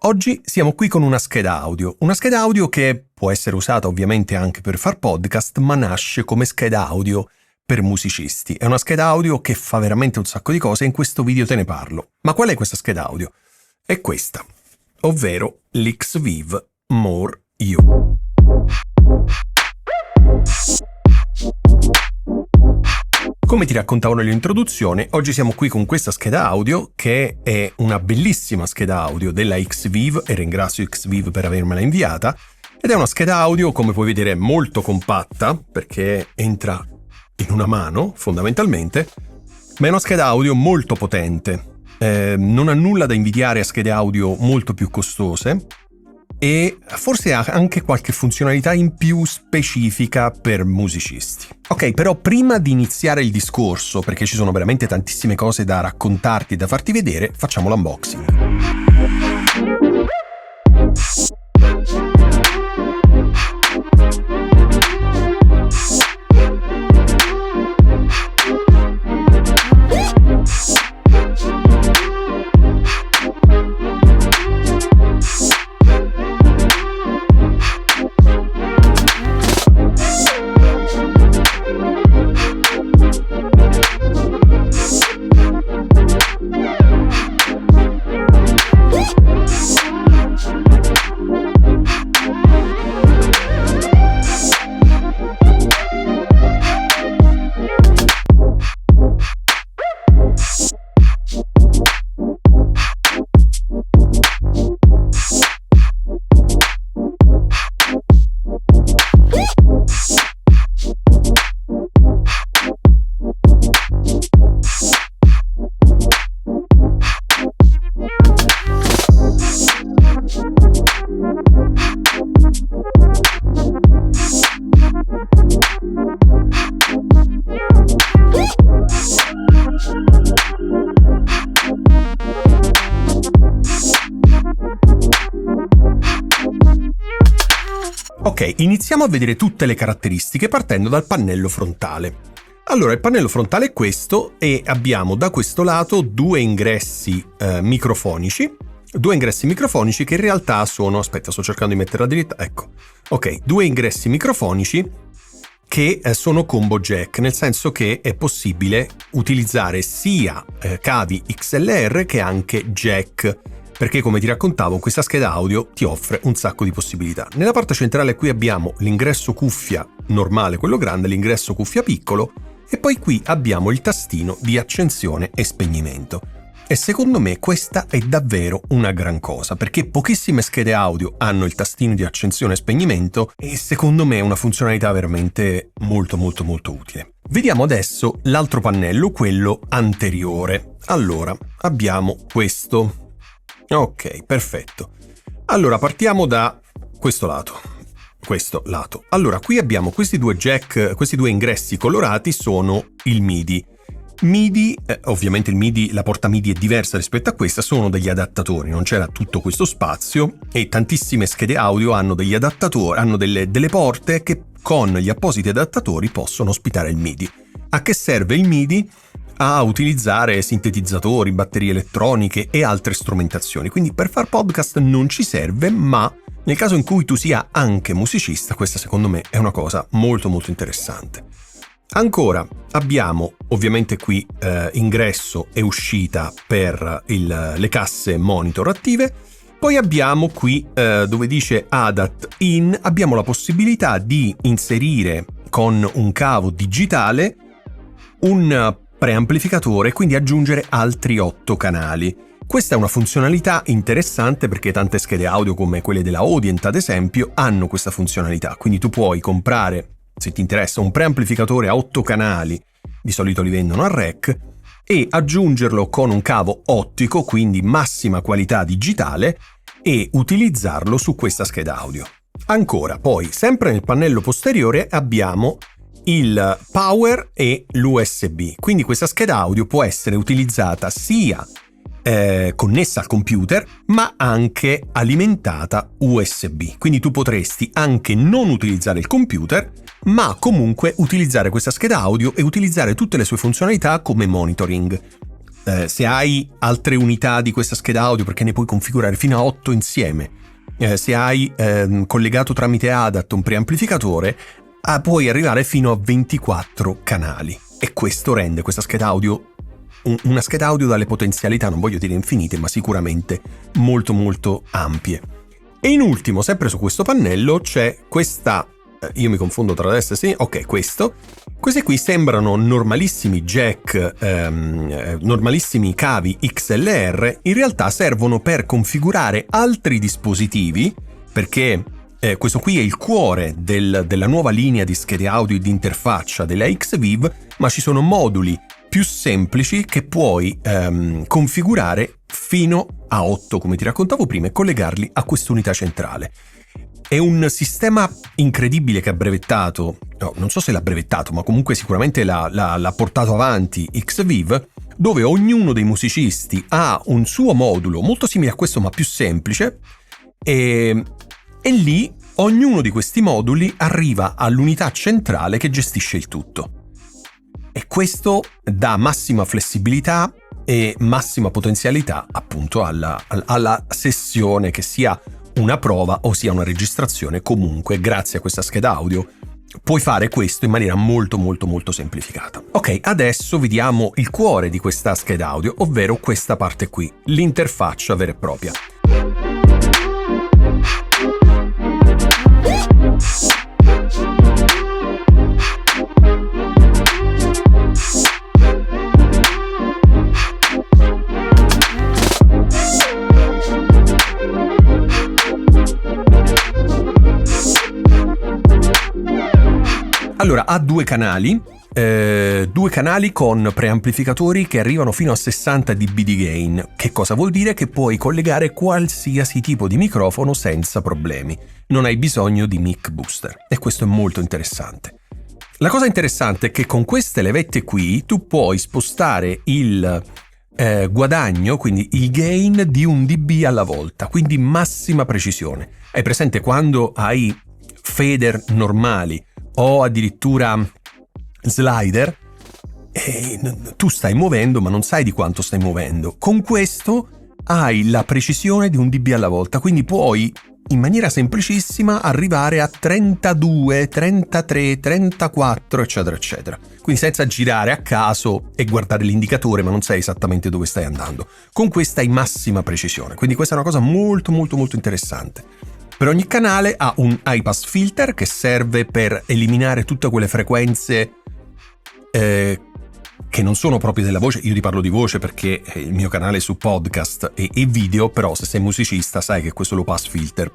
Oggi siamo qui con una scheda audio che può essere usata ovviamente anche per far podcast, ma nasce come scheda audio per musicisti. È una scheda audio che fa veramente un sacco di cose e in questo video te ne parlo. Ma qual è questa scheda audio? È questa, ovvero l'Xviv More You. Come ti raccontavo nell'introduzione, oggi siamo qui con questa scheda audio che è una bellissima scheda audio della Xviv e ringrazio Xviv per avermela inviata ed è una scheda audio, come puoi vedere, molto compatta perché entra in una mano fondamentalmente, ma è una scheda audio molto potente, non ha nulla da invidiare a schede audio molto più costose e forse ha anche qualche funzionalità in più specifica per musicisti. Ok, però prima di iniziare il discorso, perché ci sono veramente tantissime cose da raccontarti e da farti vedere, facciamo l'unboxing. Ok, iniziamo a vedere tutte le caratteristiche partendo dal pannello frontale. Allora, il pannello frontale è questo e abbiamo da questo lato due ingressi microfonici che in realtà sono, aspetta, sto cercando di metterla dritta, ecco, ok, due ingressi microfonici che sono combo jack, nel senso che è possibile utilizzare sia cavi XLR che anche jack, perché come ti raccontavo questa scheda audio ti offre un sacco di possibilità. Nella parte centrale qui abbiamo l'ingresso cuffia normale, quello grande, l'ingresso cuffia piccolo e poi qui abbiamo il tastino di accensione e spegnimento. E secondo me questa è davvero una gran cosa, perché pochissime schede audio hanno il tastino di accensione e spegnimento e secondo me è una funzionalità veramente molto utile. Vediamo adesso l'altro pannello, quello anteriore. Allora, abbiamo questo. Ok, perfetto. Allora, partiamo da questo lato. Allora, qui abbiamo questi due jack, questi due ingressi colorati sono il MIDI. Ovviamente il MIDI, la porta MIDI è diversa rispetto a questa, sono degli adattatori, non c'era tutto questo spazio e tantissime schede audio hanno degli adattatori, hanno delle porte che con gli appositi adattatori possono ospitare il MIDI. A che serve il MIDI? A utilizzare sintetizzatori, batterie elettroniche e altre strumentazioni. Quindi per far podcast non ci serve, ma nel caso in cui tu sia anche musicista, questa secondo me è una cosa molto interessante. Ancora abbiamo ovviamente qui ingresso e uscita per le casse monitor attive. Poi abbiamo qui dove dice ADAT in, abbiamo la possibilità di inserire con un cavo digitale un preamplificatore e quindi aggiungere altri 8 canali. Questa è una funzionalità interessante perché tante schede audio come quelle della Audient ad esempio hanno questa funzionalità, quindi tu puoi comprare, se ti interessa, un preamplificatore a 8 canali, di solito li vendono a rec, e aggiungerlo con un cavo ottico, quindi massima qualità digitale, e utilizzarlo su questa scheda audio. Ancora, poi, sempre nel pannello posteriore abbiamo il power e l'USB, quindi questa scheda audio può essere utilizzata sia connessa al computer ma anche alimentata USB, quindi tu potresti anche non utilizzare il computer ma comunque utilizzare questa scheda audio e utilizzare tutte le sue funzionalità come monitoring. se hai altre unità di questa scheda audio, perché ne puoi configurare fino a 8 insieme, se hai collegato tramite ADAT un preamplificatore, puoi arrivare fino a 24 canali, e questo rende questa scheda audio una scheda audio dalle potenzialità, non voglio dire infinite, ma sicuramente molto molto ampie. E in ultimo, sempre su questo pannello, c'è questa, io mi confondo tra destra e sinistra, ok, questi qui sembrano normalissimi jack, normalissimi cavi XLR, in realtà servono per configurare altri dispositivi, perché questo qui è il cuore della nuova linea di schede audio e di interfaccia della XVIV, ma ci sono moduli più semplici che puoi configurare fino a 8, come ti raccontavo prima, e collegarli a quest'unità centrale. È un sistema incredibile che ha brevettato, no, non so se l'ha brevettato, ma comunque sicuramente l'ha portato avanti XVIV, dove ognuno dei musicisti ha un suo modulo molto simile a questo ma più semplice, e lì ognuno di questi moduli arriva all'unità centrale che gestisce il tutto. E questo dà massima flessibilità e massima potenzialità appunto alla sessione, che sia una prova o sia una registrazione. Comunque, grazie a questa scheda audio puoi fare questo in maniera molto molto molto semplificata. Ok, adesso vediamo il cuore di questa scheda audio, ovvero questa parte qui, l'interfaccia vera e propria. Allora, ha due canali con preamplificatori che arrivano fino a 60 dB di gain. Che cosa vuol dire? Che puoi collegare qualsiasi tipo di microfono senza problemi. Non hai bisogno di mic booster, e questo è molto interessante. La cosa interessante è che con queste levette qui tu puoi spostare il guadagno, quindi il gain, di 1 dB alla volta, quindi massima precisione. Hai presente quando hai fader normali o addirittura slider, e tu stai muovendo ma non sai di quanto stai muovendo? Con questo hai la precisione di 1 dB alla volta, quindi puoi in maniera semplicissima arrivare a 32, 33, 34 eccetera eccetera, quindi senza girare a caso e guardare l'indicatore ma non sai esattamente dove stai andando. Con questa hai massima precisione, quindi questa è una cosa molto molto molto interessante. Per ogni canale ha un high pass filter che serve per eliminare tutte quelle frequenze che non sono proprie della voce. Io ti parlo di voce perché il mio canale è su podcast e video, però se sei musicista sai che questo low pass filter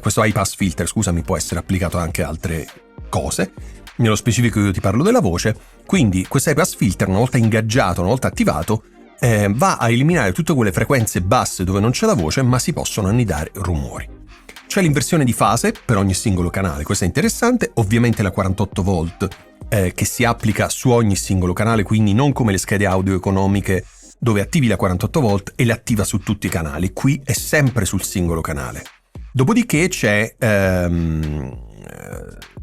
questo high pass filter, scusami, può essere applicato anche a altre cose. Nello specifico io ti parlo della voce. Quindi questo high pass filter, una volta ingaggiato, una volta attivato, va a eliminare tutte quelle frequenze basse dove non c'è la voce ma si possono annidare rumori. C'è l'inversione di fase per ogni singolo canale, questo è interessante. Ovviamente la 48 volt che si applica su ogni singolo canale, quindi non come le schede audio economiche dove attivi la 48 volt e le attiva su tutti i canali. Qui è sempre sul singolo canale. Dopodiché c'è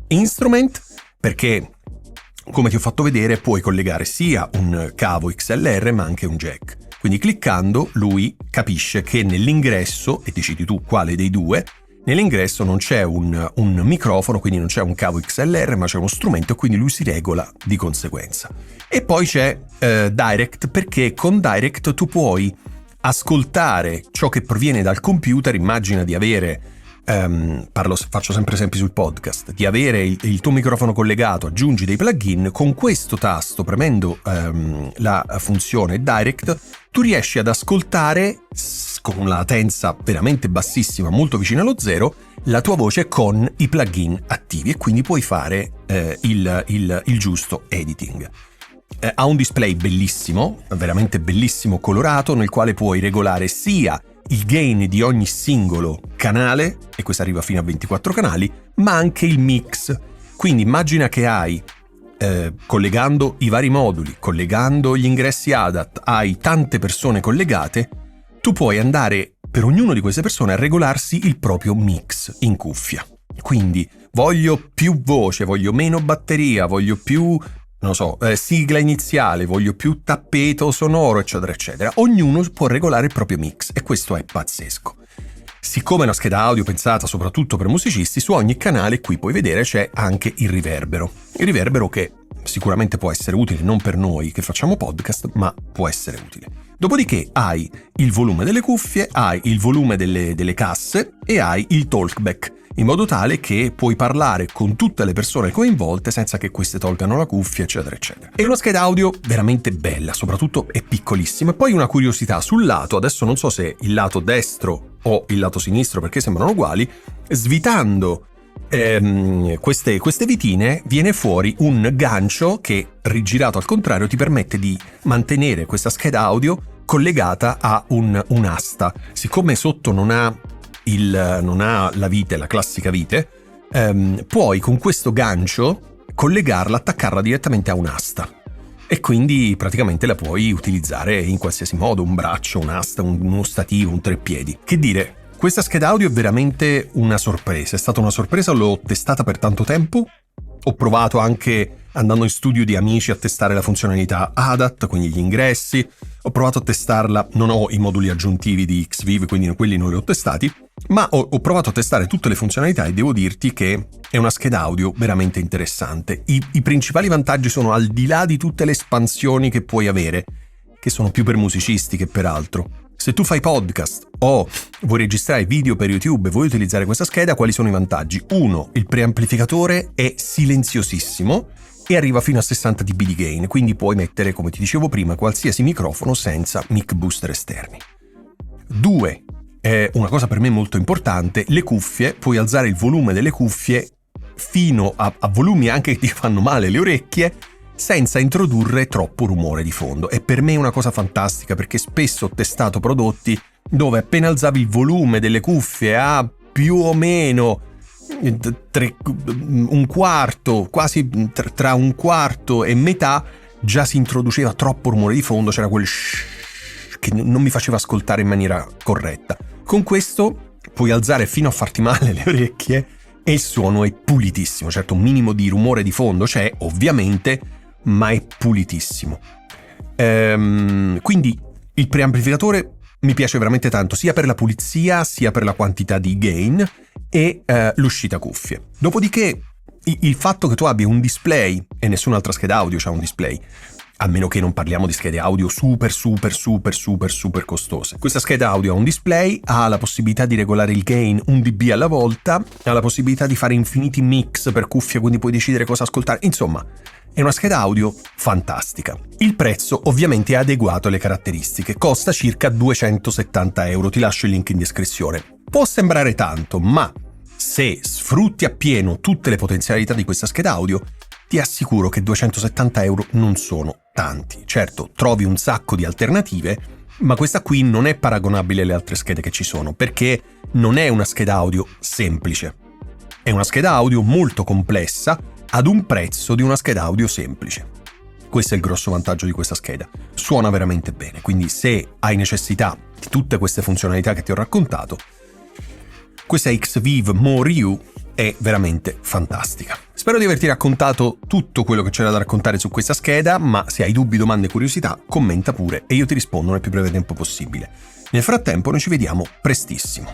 instrument, perché come ti ho fatto vedere puoi collegare sia un cavo XLR ma anche un jack. Quindi cliccando lui capisce che nell'ingresso, e decidi tu quale dei due, nell'ingresso non c'è un microfono, quindi non c'è un cavo XLR, ma c'è uno strumento, e quindi lui si regola di conseguenza. E poi c'è Direct, perché con Direct tu puoi ascoltare ciò che proviene dal computer. Immagina di avere, faccio sempre esempi sul podcast, di avere il tuo microfono collegato, aggiungi dei plugin, con questo tasto, premendo la funzione Direct, tu riesci ad ascoltare con una latenza veramente bassissima, molto vicina allo zero, la tua voce con i plugin attivi, e quindi puoi fare il giusto editing. Ha un display bellissimo, veramente bellissimo, colorato, nel quale puoi regolare sia il gain di ogni singolo canale, e questo arriva fino a 24 canali, ma anche il mix. Quindi immagina che hai, collegando i vari moduli, collegando gli ingressi ADAT, hai tante persone collegate, tu puoi andare per ognuno di queste persone a regolarsi il proprio mix in cuffia. Quindi voglio più voce, voglio meno batteria, voglio più non so, sigla iniziale, voglio più tappeto sonoro, eccetera, eccetera. Ognuno può regolare il proprio mix e questo è pazzesco. Siccome è una scheda audio pensata soprattutto per musicisti, su ogni canale qui puoi vedere c'è anche il riverbero. Il riverbero che sicuramente può essere utile non per noi che facciamo podcast, ma può essere utile. Dopodiché hai il volume delle cuffie, hai il volume delle casse e hai il talkback, in modo tale che puoi parlare con tutte le persone coinvolte senza che queste tolgano la cuffia, eccetera, eccetera. È una scheda audio veramente bella, soprattutto è piccolissima. E poi una curiosità sul lato, adesso non so se il lato destro o il lato sinistro perché sembrano uguali, svitando queste vitine viene fuori un gancio che, rigirato al contrario, ti permette di mantenere questa scheda audio collegata a un'asta. Siccome sotto non ha la vite, la classica vite, puoi con questo gancio collegarla, attaccarla direttamente a un'asta e quindi praticamente la puoi utilizzare in qualsiasi modo, un braccio, un'asta, uno stativo, un treppiedi. Che dire, questa scheda audio è veramente una sorpresa, è stata una sorpresa, l'ho testata per tanto tempo, ho provato anche andando in studio di amici a testare la funzionalità ADAT, quindi gli ingressi, ho provato a testarla, non ho i moduli aggiuntivi di Xvive, quindi quelli non li ho testati, ma ho provato a testare tutte le funzionalità e devo dirti che è una scheda audio veramente interessante. I principali vantaggi sono, al di là di tutte le espansioni che puoi avere, che sono più per musicisti che per altro. Se tu fai podcast o vuoi registrare video per YouTube e vuoi utilizzare questa scheda, quali sono i vantaggi? 1. Il preamplificatore è silenziosissimo e arriva fino a 60 dB di gain, quindi puoi mettere, come ti dicevo prima, qualsiasi microfono senza mic booster esterni. 2. Una cosa per me molto importante, le cuffie, puoi alzare il volume delle cuffie fino a volumi anche che ti fanno male le orecchie, senza introdurre troppo rumore di fondo. E per me è una cosa fantastica, perché spesso ho testato prodotti dove appena alzavi il volume delle cuffie a più o meno un quarto, quasi tra un quarto e metà, già si introduceva troppo rumore di fondo, c'era quel che non mi faceva ascoltare in maniera corretta. Con questo puoi alzare fino a farti male le orecchie e il suono è pulitissimo. Certo, un minimo di rumore di fondo c'è, ovviamente, ma è pulitissimo. Quindi il preamplificatore mi piace veramente tanto, sia per la pulizia sia per la quantità di gain e l'uscita cuffie. Dopodiché il fatto che tu abbia un display, e nessun'altra scheda audio c'ha un display, a meno che non parliamo di schede audio super costose. Questa scheda audio ha un display, ha la possibilità di regolare il gain 1 dB alla volta, ha la possibilità di fare infiniti mix per cuffie, quindi puoi decidere cosa ascoltare. Insomma, è una scheda audio fantastica. Il prezzo ovviamente è adeguato alle caratteristiche, costa circa 270 euro, ti lascio il link in descrizione. Può sembrare tanto, ma se sfrutti appieno tutte le potenzialità di questa scheda audio, ti assicuro che 270 euro non sono tanti. Certo, trovi un sacco di alternative, ma questa qui non è paragonabile alle altre schede che ci sono, perché non è una scheda audio semplice. È una scheda audio molto complessa ad un prezzo di una scheda audio semplice. Questo è il grosso vantaggio di questa scheda. Suona veramente bene, quindi se hai necessità di tutte queste funzionalità che ti ho raccontato, questa Xvive More U è veramente fantastica. Spero di averti raccontato tutto quello che c'era da raccontare su questa scheda, ma se hai dubbi, domande e curiosità, commenta pure e io ti rispondo nel più breve tempo possibile. Nel frattempo noi ci vediamo prestissimo.